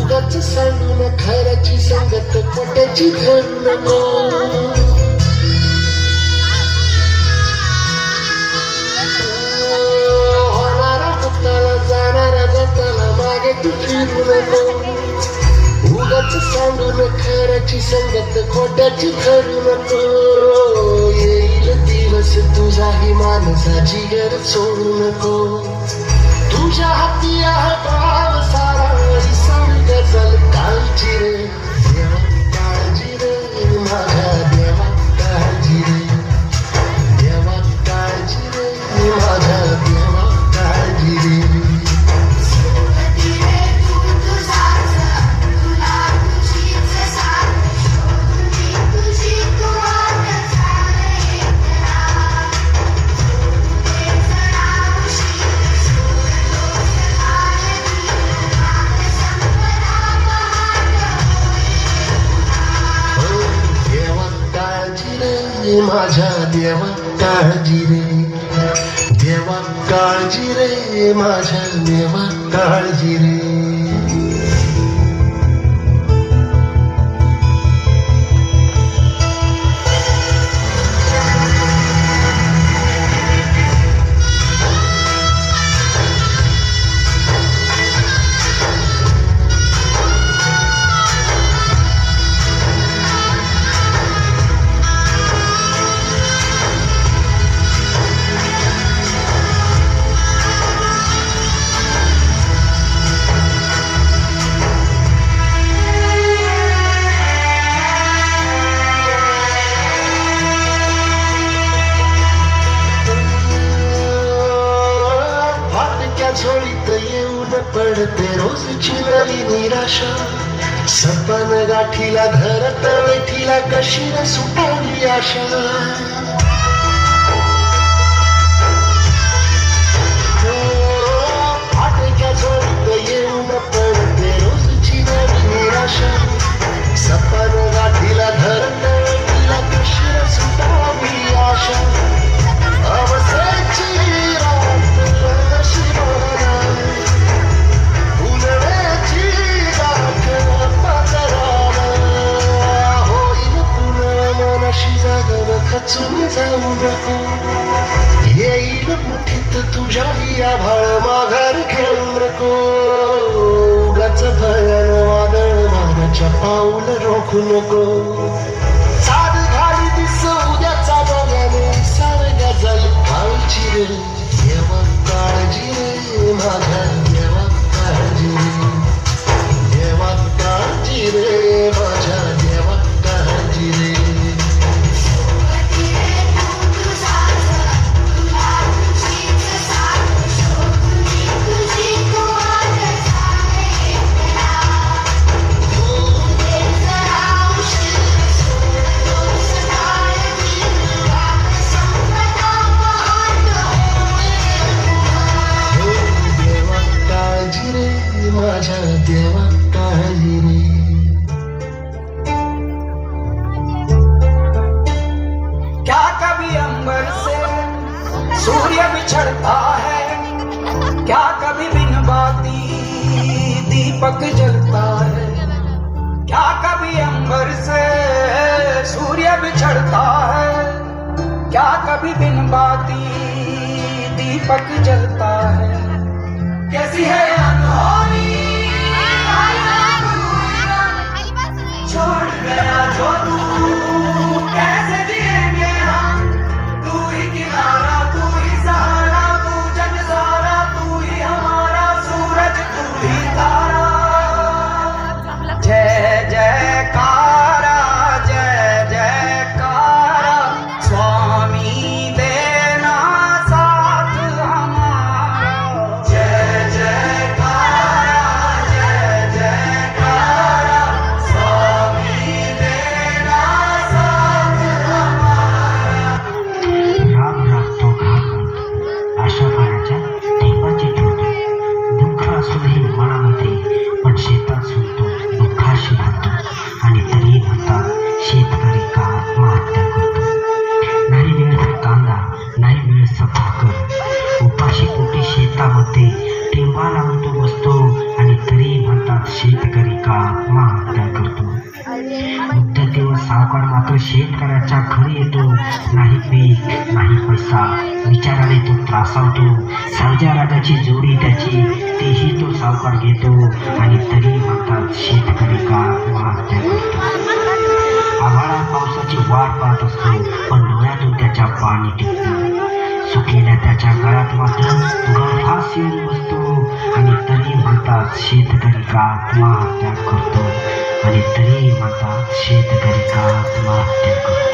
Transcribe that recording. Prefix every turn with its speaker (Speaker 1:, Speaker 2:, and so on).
Speaker 1: उगाच सांडून खैराची संगत कोट्याची घर नको. होणारा पुतळा जाणारा जाताना मागे तू फिरू नको. उगाच सांडून खैराची संगत कोट्याची घर नको. येईल दिवस तुझाही माणसाची घर सोडू नको. तुझ्या हाती आहे भाव सारा सांग गजल काळजी रे देवा काळजी रे माझ्या देवा काळजी रे देवा काळजी रे माझ्या देवा काळजी रे. माझ्या देवा काळजी रे देवा काळजी रे माझ्या देवा काळजी रे. झोळीत येऊन पडते रोज चिरली निराशा. सपन गाठीला धरत वेठीला कशी न सुटावी आशा. फाटक्या झोळीत येऊन पडते रोज चिरली निराशा. सपन गाठीला धरत वेठीला कशी न सुटावी आशा. अवसेची रात कशी खचून जाऊ नको. येईल मुठीत तुझ्याही आभाळ माघार घेऊ नको. उगाच भयान वादळ वाऱ्याच्या पाऊल रोखू नको. साध घाली दिस उद्याचा बघाने सार गजल काळजी रे देवा काळजी रे माझ्या देवा काळजी रे देवा काळजी रे माझ्या देवा काळजी रे. देवा काळजी रे.
Speaker 2: क्या कभी अंबर से सूर्य बिछड़ता है. क्या कभी बिन बाती दीपक जलता है. क्या कभी अंबर से सूर्य बिछड़ता है. क्या कभी बिन बाती दीपक जलता है. कैसी है अनहोनी छोड़ गया जो तू. कैसे जिएंगे हम. तू ही किनारा तू ही सहारा तू जग सारा तू ही हमारा सूरज तू ही तारा. जय जयकारा स्वामी देना
Speaker 3: लावून तो बसतो आणि तरी म्हणतात शेतकरी का आत्महत्या करतो. मुदतीवर सावकार मात्र शेतकऱ्याच्या घरी येतो. नाही पीक नाही पैसा, विचाराने तो त्रासावतो. सर्जा राजाची जोडी त्याची, तेही तो सावकार घेतो आणि तरी म्हणतात शेतकरी का आत्महत्या करतो. आभाळात पावसाची वाट पाहत असतो, पण डोळ्यातून त्याच्या पाणी टिकतो. सुकलेल्या त्याच्या गळ्यात मात्र गळफास येऊन बसतो आणि तरी म्हणतात शेतकरी का आत्महत्या करतो आणि तरी म्हणतात शेतकरी का आत्महत्या करतो.